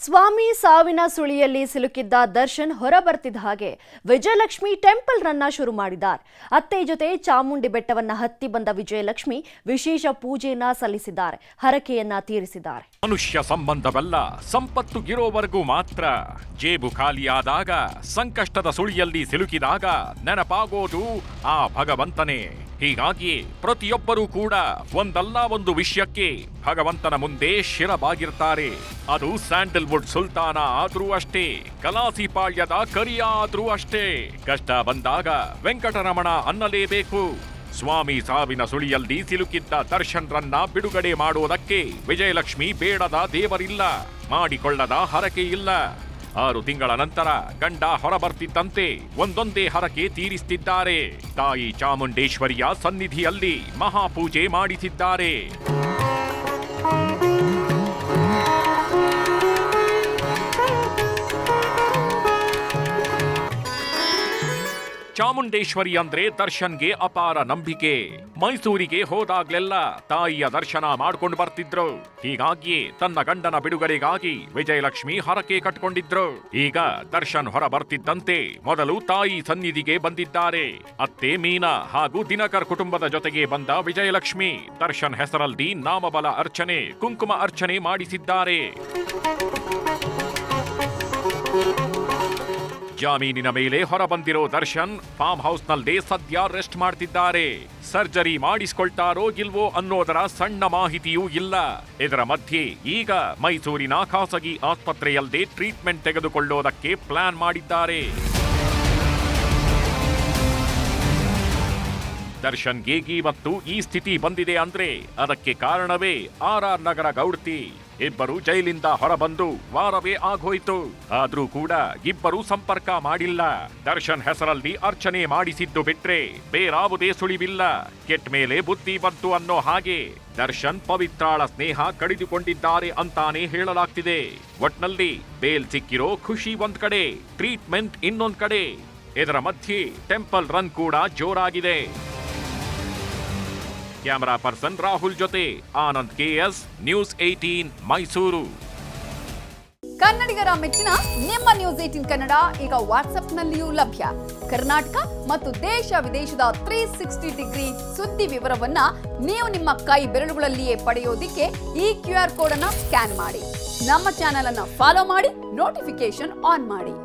ಸ್ವಾಮಿ ಸಾವಿನ ಸುಳಿಯಲ್ಲಿ ಸಿಲುಕಿದ್ದ ದರ್ಶನ್ ಹೊರಬರ್ತಿದ್ದ ಹಾಗೆ ವಿಜಯಲಕ್ಷ್ಮಿ ಟೆಂಪಲ್ ರನ್ನ ಶುರು ಮಾಡಿದ್ದಾರೆ. ಅತ್ತೆ ಜೊತೆ ಚಾಮುಂಡಿ ಬೆಟ್ಟವನ್ನ ಹತ್ತಿ ಬಂದ ವಿಜಯಲಕ್ಷ್ಮಿ ವಿಶೇಷ ಪೂಜೆಯನ್ನ ಸಲ್ಲಿಸಿದ್ದಾರೆ, ಹರಕೆಯನ್ನ ತೀರಿಸಿದ್ದಾರೆ. ಮನುಷ್ಯ ಸಂಬಂಧವಲ್ಲ, ಸಂಪತ್ತು ಇರೋವರೆಗೂ ಮಾತ್ರ. ಜೇಬು ಖಾಲಿಯಾದಾಗ, ಸಂಕಷ್ಟದ ಸುಳಿಯಲ್ಲಿ ಸಿಲುಕಿದಾಗ ನೆನಪಾಗೋದು ಆ ಭಗವಂತನೇ. ಹೀಗಾಗಿ ಪ್ರತಿಯೊಬ್ಬರೂ ಕೂಡ ಒಂದಲ್ಲ ಒಂದು ವಿಷಯಕ್ಕೆ ಭಗವಂತನ ಮುಂದೆ ಶಿರಬಾಗಿರ್ತಾರೆ. ಅದು ಸ್ಯಾಂಡಲ್ವುಡ್ ಸುಲ್ತಾನ ಆದ್ರೂ ಅಷ್ಟೇ, ಕಲಾಸಿಪಾಳ್ಯದ ಕರಿಯ ಆದ್ರೂ ಅಷ್ಟೇ. ಕಷ್ಟ ಬಂದಾಗ ವೆಂಕಟರಮಣ ಅನ್ನಲೇಬೇಕು. ಸ್ವಾಮಿ ಸಾವಿನ ಸುಳಿಯಲ್ಲಿ ಸಿಲುಕಿದ್ದ ದರ್ಶನ್ ರನ್ನ ಬಿಡುಗಡೆ ಮಾಡೋದಕ್ಕೆ ವಿಜಯಲಕ್ಷ್ಮಿ ಬೇಡದ ದೇವರಿಲ್ಲ, ಮಾಡಿಕೊಳ್ಳದ ಹರಕೆ ಇಲ್ಲ. 6 ತಿಂಗಳ ನಂತರ ಗಂಡ ಹೊರಬರ್ತಿದ್ದಂತೆ ಒಂದೊಂದೇ ಹರಕೆ ತೀರಿಸುತ್ತಿದ್ದಾರೆ. ತಾಯಿ ಚಾಮುಂಡೇಶ್ವರಿಯ ಸನ್ನಿಧಿಯಲ್ಲಿ ಮಹಾಪೂಜೆ ಮಾಡಿಸಿದ್ದಾರೆ. ಚಾಮುಂಡೇಶ್ವರಿ ಅಂದ್ರೆ ದರ್ಶನ್ಗೆ ಅಪಾರ ನಂಬಿಕೆ. ಮೈಸೂರಿಗೆ ಹೋದಾಗ್ಲೆಲ್ಲ ತಾಯಿಯ ದರ್ಶನ ಮಾಡ್ಕೊಂಡು ಬರ್ತಿದ್ರು. ಹೀಗಾಗಿ ತನ್ನ ಗಂಡನ ಬಿಡುಗಡೆಗಾಗಿ ವಿಜಯಲಕ್ಷ್ಮಿ ಹರಕೆ ಕಟ್ಕೊಂಡಿದ್ರು. ಈಗ ದರ್ಶನ್ ಹೊರ ಬರ್ತಿದ್ದಂತೆ ಮೊದಲು ತಾಯಿ ಸನ್ನಿಧಿಗೆ ಬಂದಿದ್ದಾರೆ. ಅತ್ತೆ ಮೀನಾ ಹಾಗೂ ದಿನಕರ್ ಕುಟುಂಬದ ಜೊತೆಗೆ ಬಂದ ವಿಜಯಲಕ್ಷ್ಮಿ ದರ್ಶನ್ ಹೆಸರಲ್ಲಿ ನಾಮಬಲ ಅರ್ಚನೆ, ಕುಂಕುಮ ಅರ್ಚನೆ ಮಾಡಿಸಿದ್ದಾರೆ. ಜಾಮೀನಿನ ಮೇಲೆ ಹೊರಬಂದಿರೋ ದರ್ಶನ್ ಫಾರ್ಮ್ ಹೌಸ್ನಲ್ಲೇ ಸದ್ಯ ರೆಸ್ಟ್ ಮಾಡ್ತಿದ್ದಾರೆ. ಸರ್ಜರಿ ಮಾಡಿಸ್ಕೊಳ್ತಾರೋ ಇಲ್ವೋ ಅನ್ನೋದರ ಸಣ್ಣ ಮಾಹಿತಿಯೂ ಇಲ್ಲ. ಇದರ ಮಧ್ಯೆ ಈಗ ಮೈಸೂರಿನ ಖಾಸಗಿ ಆಸ್ಪತ್ರೆಯಲ್ಲೇ ಟ್ರೀಟ್ಮೆಂಟ್ ತೆಗೆದುಕೊಳ್ಳೋದಕ್ಕೆ ಪ್ಲಾನ್ ಮಾಡಿದ್ದಾರೆ. ದರ್ಶನ್ಗೆ ಇವತ್ತು ಈ ಸ್ಥಿತಿ ಬಂದಿದೆ ಅಂದ್ರೆ ಅದಕ್ಕೆ ಕಾರಣವೇ RR ನಗರ ಗೌಡ್ತಿ. ಇಬ್ಬರು ಜೈಲಿಂದ ಹೊರಬಂದು ವಾರವೇ ಆಗೋಯ್ತು. ಆದ್ರೂ ಕೂಡ ಇಬ್ಬರು ಸಂಪರ್ಕ ಮಾಡಿಲ್ಲ. ದರ್ಶನ್ ಹೆಸರಲ್ಲಿ ಅರ್ಚನೆ ಮಾಡಿಸಿದ್ದು ಬಿಟ್ರೆ ಬೇರಾವುದೇ ಸುಳಿವಿಲ್ಲ. ಕೆಟ್ಟ ಮೇಲೆ ಬುದ್ಧಿ ಬಂತು ಅನ್ನೋ ಹಾಗೆ ದರ್ಶನ್ ಪವಿತ್ರಾಳ ಸ್ನೇಹ ಕಡಿದುಕೊಂಡಿದ್ದಾರೆ ಅಂತಾನೆ ಹೇಳಲಾಗ್ತಿದೆ. ಒಟ್ನಲ್ಲಿ ಬೇಲ್ ಸಿಕ್ಕಿರೋ ಖುಷಿ ಒಂದ್ ಕಡೆ, ಟ್ರೀಟ್ಮೆಂಟ್ ಇನ್ನೊಂದ್ ಕಡೆ. ಇದರ ಮಧ್ಯೆ ಟೆಂಪಲ್ ರನ್ ಕೂಡ ಜೋರಾಗಿದೆ. ಕ್ಯಾಮರಾ ಪರ್ಸನ್ ರಾಹುಲ್ ಜೊತೆ ಆನಂದ್ KS, ನ್ಯೂಸ್ 18 ಮೈಸೂರು. ಕನ್ನಡಿಗರ ಮೆಚ್ಚಿನ ನಿಮ್ಮ ನ್ಯೂಸ್ 18 ಕನ್ನಡ ಈಗ ವಾಟ್ಸ್ಆಪ್ನಲ್ಲಿಯೂ ಲಭ್ಯ. ಕರ್ನಾಟಕ ಮತ್ತು ದೇಶ ವಿದೇಶದ 360 ಡಿಗ್ರಿ ಸುದ್ದಿ ವಿವರವನ್ನ ನೀವು ನಿಮ್ಮ ಕೈ ಬೆರಳುಗಳಲ್ಲಿಯೇ ಪಡೆಯೋದಿಕ್ಕೆ ಈ QR ಕೋಡ್ ಅನ್ನ ಸ್ಕ್ಯಾನ್ ಮಾಡಿ. ನಮ್ಮ ಚಾನೆಲ್ ಅನ್ನ ಫಾಲೋ ಮಾಡಿ, ನೋಟಿಫಿಕೇಶನ್ ಆನ್ ಮಾಡಿ.